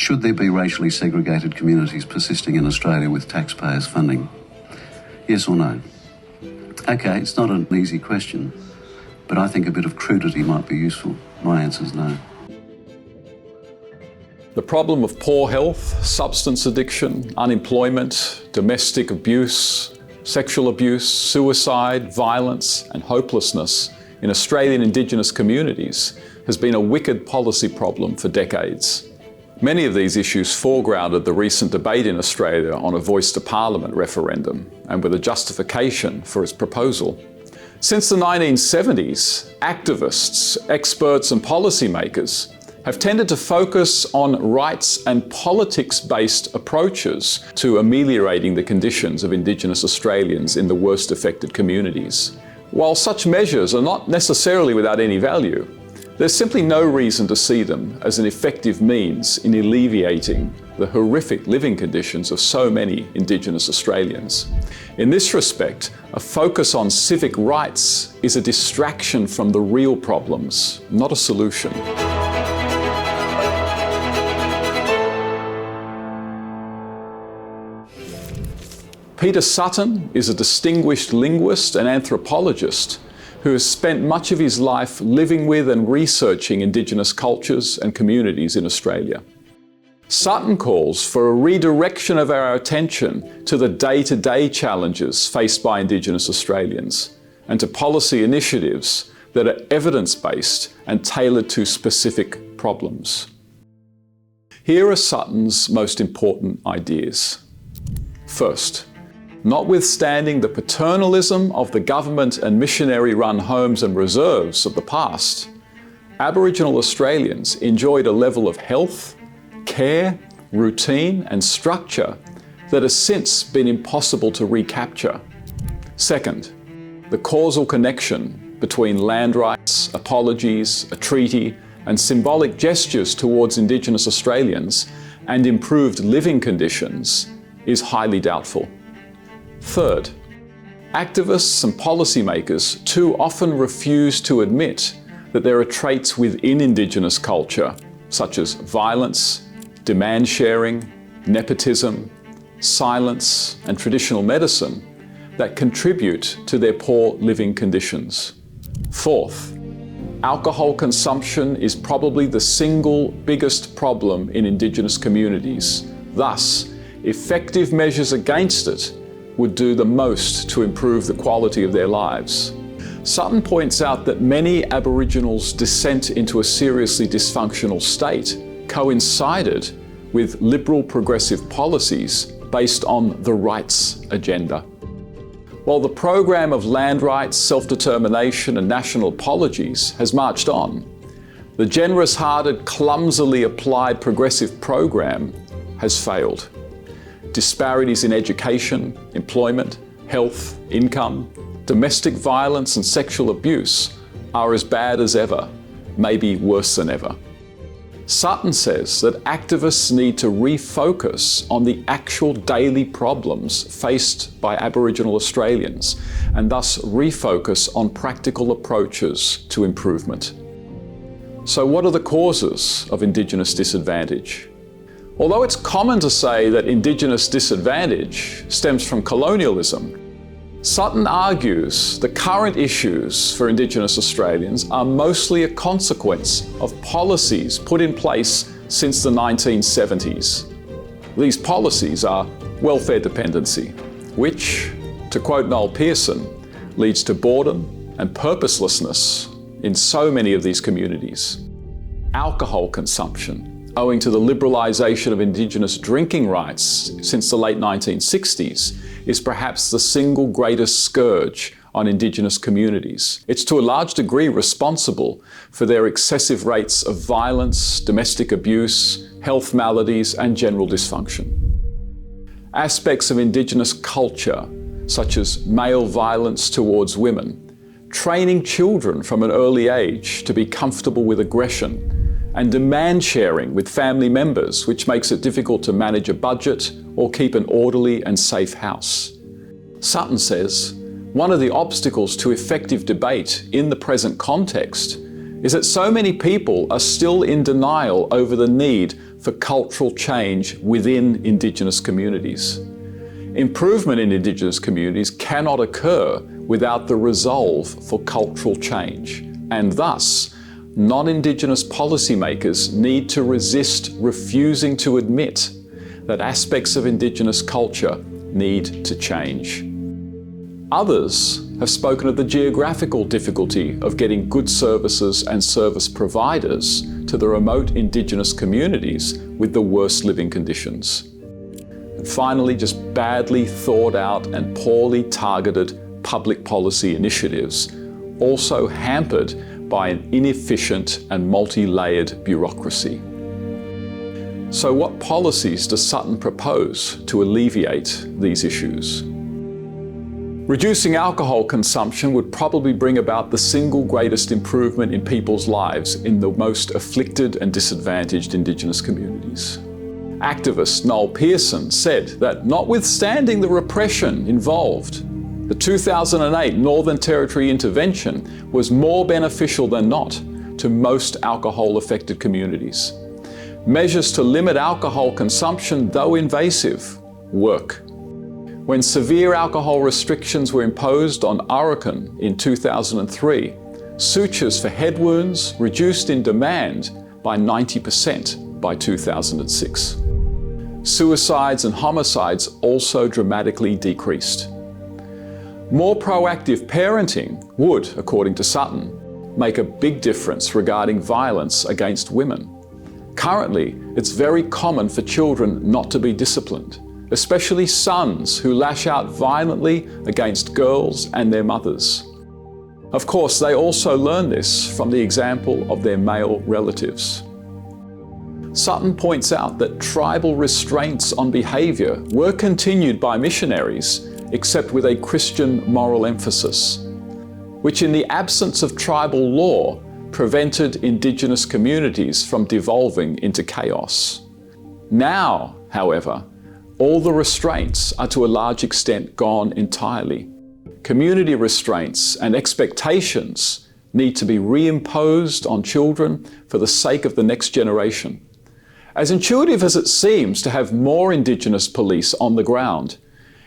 Should there be racially segregated communities persisting in Australia with taxpayers' funding? Yes or no? Okay, it's not an easy question, but I think a bit of crudity might be useful. My answer is no. The problem of poor health, substance addiction, unemployment, domestic abuse, sexual abuse, suicide, violence and hopelessness in Australian Indigenous communities has been a wicked policy problem for decades. Many of these issues foregrounded the recent debate in Australia on a Voice to Parliament referendum, and with a justification for its proposal. Since the 1970s, activists, experts and policymakers have tended to focus on rights and politics-based approaches to ameliorating the conditions of Indigenous Australians in the worst affected communities. While such measures are not necessarily without any value, there's simply no reason to see them as an effective means in alleviating the horrific living conditions of so many Indigenous Australians. In this respect, a focus on civic rights is a distraction from the real problems, not a solution. Peter Sutton is a distinguished linguist and anthropologist who has spent much of his life living with and researching Indigenous cultures and communities in Australia. Sutton calls for a redirection of our attention to the day-to-day challenges faced by Indigenous Australians and to policy initiatives that are evidence-based and tailored to specific problems. Here are Sutton's most important ideas. First, notwithstanding the paternalism of the government and missionary-run homes and reserves of the past, Aboriginal Australians enjoyed a level of health, care, routine and structure that has since been impossible to recapture. Second, the causal connection between land rights, apologies, a treaty and symbolic gestures towards Indigenous Australians and improved living conditions is highly doubtful. Third, activists and policymakers too often refuse to admit that there are traits within Indigenous culture, such as violence, demand sharing, nepotism, silence, and traditional medicine, that contribute to their poor living conditions. Fourth, alcohol consumption is probably the single biggest problem in Indigenous communities. Thus, effective measures against it would do the most to improve the quality of their lives. Sutton points out that many Aboriginals' descent into a seriously dysfunctional state coincided with liberal progressive policies based on the rights agenda. While the program of land rights, self-determination and national apologies has marched on, the generous-hearted, clumsily applied progressive program has failed. Disparities in education, employment, health, income, domestic violence and sexual abuse are as bad as ever, maybe worse than ever. Sutton says that activists need to refocus on the actual daily problems faced by Aboriginal Australians and thus refocus on practical approaches to improvement. So what are the causes of Indigenous disadvantage? Although it's common to say that Indigenous disadvantage stems from colonialism, Sutton argues the current issues for Indigenous Australians are mostly a consequence of policies put in place since the 1970s. These policies are welfare dependency, which, to quote Noel Pearson, leads to boredom and purposelessness in so many of these communities. Alcohol consumption, owing to the liberalisation of Indigenous drinking rights since the late 1960s, is perhaps the single greatest scourge on Indigenous communities. It's to a large degree responsible for their excessive rates of violence, domestic abuse, health maladies and general dysfunction. Aspects of Indigenous culture, such as male violence towards women, training children from an early age to be comfortable with aggression, and demand sharing with family members, which makes it difficult to manage a budget or keep an orderly and safe house. Sutton says, one of the obstacles to effective debate in the present context is that so many people are still in denial over the need for cultural change within Indigenous communities. Improvement in Indigenous communities cannot occur without the resolve for cultural change, and thus, non-Indigenous policymakers need to resist refusing to admit that aspects of Indigenous culture need to change. Others have spoken of the geographical difficulty of getting good services and service providers to the remote Indigenous communities with the worst living conditions. And finally, just badly thought out and poorly targeted public policy initiatives, also hampered by an inefficient and multi-layered bureaucracy. So what policies does Sutton propose to alleviate these issues? Reducing alcohol consumption would probably bring about the single greatest improvement in people's lives in the most afflicted and disadvantaged Indigenous communities. Activist Noel Pearson said that notwithstanding the repression involved, the 2008 Northern Territory intervention was more beneficial than not to most alcohol-affected communities. Measures to limit alcohol consumption, though invasive, work. When severe alcohol restrictions were imposed on Arakan in 2003, sutures for head wounds reduced in demand by 90% by 2006. Suicides and homicides also dramatically decreased. More proactive parenting would, according to Sutton, make a big difference regarding violence against women. Currently, it's very common for children not to be disciplined, especially sons who lash out violently against girls and their mothers. Of course, they also learn this from the example of their male relatives. Sutton points out that tribal restraints on behaviour were continued by missionaries, except with a Christian moral emphasis, which in the absence of tribal law prevented Indigenous communities from devolving into chaos. Now, however, all the restraints are to a large extent gone entirely. Community restraints and expectations need to be reimposed on children for the sake of the next generation. As intuitive as it seems to have more Indigenous police on the ground,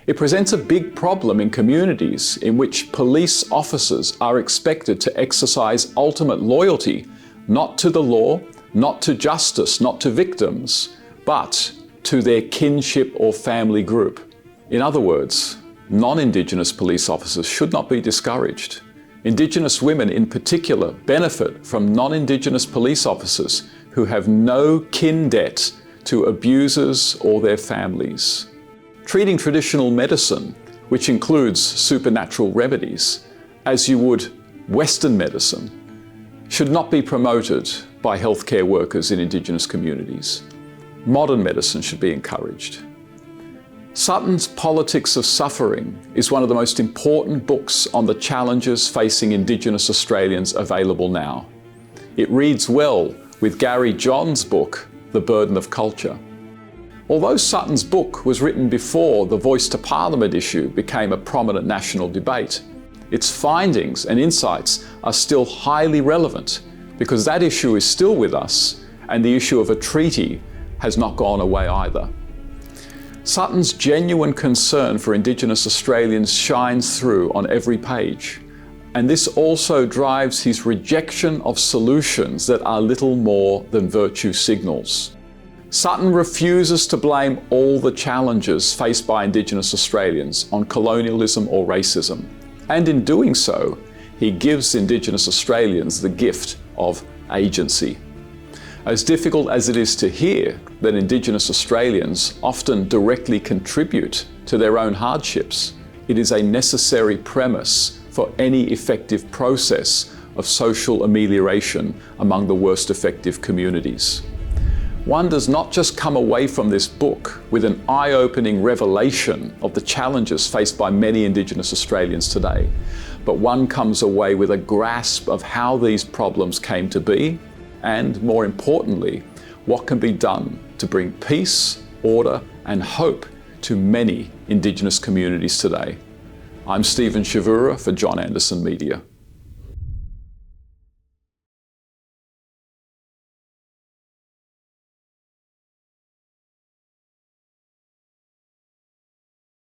it presents a big problem in communities in which police officers are expected to exercise ultimate loyalty, not to the law, not to justice, not to victims, but to their kinship or family group. In other words, non-Indigenous police officers should not be discouraged. Indigenous women in particular benefit from non-Indigenous police officers who have no kin debt to abusers or their families. Treating traditional medicine, which includes supernatural remedies, as you would Western medicine, should not be promoted by healthcare workers in Indigenous communities. Modern medicine should be encouraged. Sutton's Politics of Suffering is one of the most important books on the challenges facing Indigenous Australians available now. It reads well with Gary John's book, The Burden of Culture. Although Sutton's book was written before the Voice to Parliament issue became a prominent national debate, its findings and insights are still highly relevant because that issue is still with us and the issue of a treaty has not gone away either. Sutton's genuine concern for Indigenous Australians shines through on every page, and this also drives his rejection of solutions that are little more than virtue signals. Sutton refuses to blame all the challenges faced by Indigenous Australians on colonialism or racism, and in doing so, he gives Indigenous Australians the gift of agency. As difficult as it is to hear that Indigenous Australians often directly contribute to their own hardships, it is a necessary premise for any effective process of social amelioration among the worst affected communities. One does not just come away from this book with an eye-opening revelation of the challenges faced by many Indigenous Australians today, but one comes away with a grasp of how these problems came to be, and more importantly, what can be done to bring peace, order, and hope to many Indigenous communities today. I'm Stephen Chavura for John Anderson Media.